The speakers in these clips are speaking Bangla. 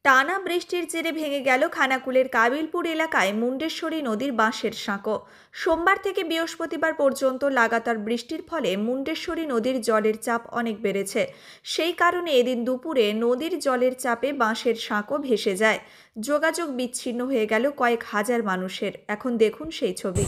টানা বৃষ্টির জেরে ভেঙে গেল খানাকুলের কাবিলপুর এলাকায় মুন্ডেশ্বরী নদীর বাঁশের সাঁকো। সোমবার থেকে বৃহস্পতিবার পর্যন্ত লাগাতার বৃষ্টির ফলে মুন্ডেশ্বরী নদীর জলের চাপ অনেক বেড়েছে। সেই কারণে এদিন দুপুরে নদীর জলের চাপে বাঁশের সাঁকো ভেসে যায়। যোগাযোগ বিচ্ছিন্ন হয়ে গেল কয়েক হাজার মানুষের। এখন দেখুন সেই ছবি।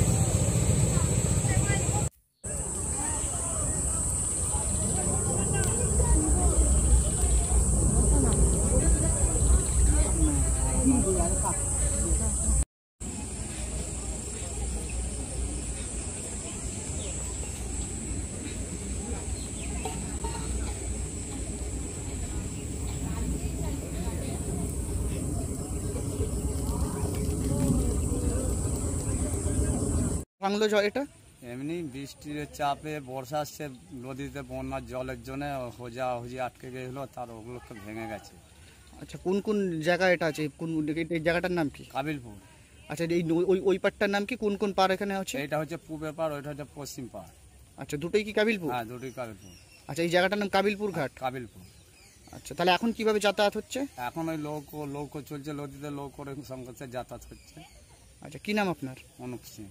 ভাঙলো জল এটা এমনি বৃষ্টির চাপে বর্ষা আসছে, নদীতে বন্যার জলের জন্য হোজাহুজি আটকে গেছিল, তার ওগুলোকে ভেঙে গেছে। আচ্ছা, কোন কোন জায়গা এটা আছে? কোন এই জায়গাটার নাম কি? কাবিলপুর। আচ্ছা, এই ওই পাড়টার নাম কি? কোন কোন পাড় এখানে আছে? এটা হচ্ছে পূবের পাড়, ওইটা হচ্ছে পশ্চিম পাড়। আচ্ছা, দুটোই কি কাবিলপুর? হ্যাঁ, দুটোই কাবিলপুর। আচ্ছা, এই জায়গাটার নাম কাবিলপুর ঘাট। কাবিলপুর। আচ্ছা, তাহলে এখন কিভাবে যাতায়াত হচ্ছে? এখন ওই লৌকো চলছে, নদীতে লৌকো সংঘর্ষে যাতায়াত হচ্ছে। আচ্ছা, কি নাম আপনার? অনুপ সিং।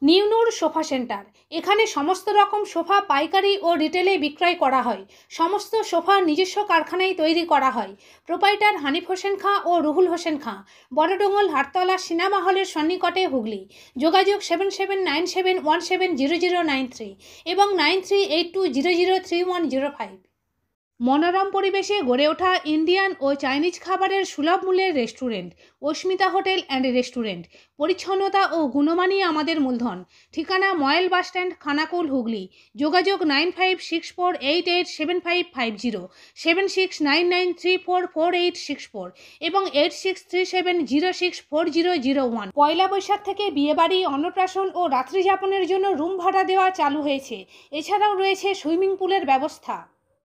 নিউনুর সোফা সেন্টার। এখানে সমস্ত রকম সোফা পাইকারি ও রিটেলে বিক্রয় করা হয়। সমস্ত সোফা নিজস্ব কারখানায় তৈরি করা হয়। প্রোপাইটার হানিফ হোসেন খাঁ ও রুহুল হোসেন খাঁ, বড়ডোঙ্গল হাটতলা সিনেমা হলের সন্নিকটে, হুগলি। যোগাযোগ 7797170093 এবং 9382003105। মনোরম পরিবেশে গড়ে ওঠা ইন্ডিয়ান ও চাইনিজ খাবারের সুলভ মূল্যের restaurant Asmita hotel and restaurant. পরিচ্ছন্নতা ও গুণমানই আমাদের মূলধন। ঠিকানা ময়েল বাসস্ট্যান্ড, খানাকুল, হুগলি। যোগাযোগ 9564887550, 7699344864 এবং 8637064001। পয়লা বৈশাখ থেকে বিয়েবাড়ি, অন্নপ্রাশন ও রাত্রিযাপনের জন্য রুম ভাড়া দেওয়া চালু হয়েছে। এছাড়াও রয়েছে সুইমিং পুলের ব্যবস্থা।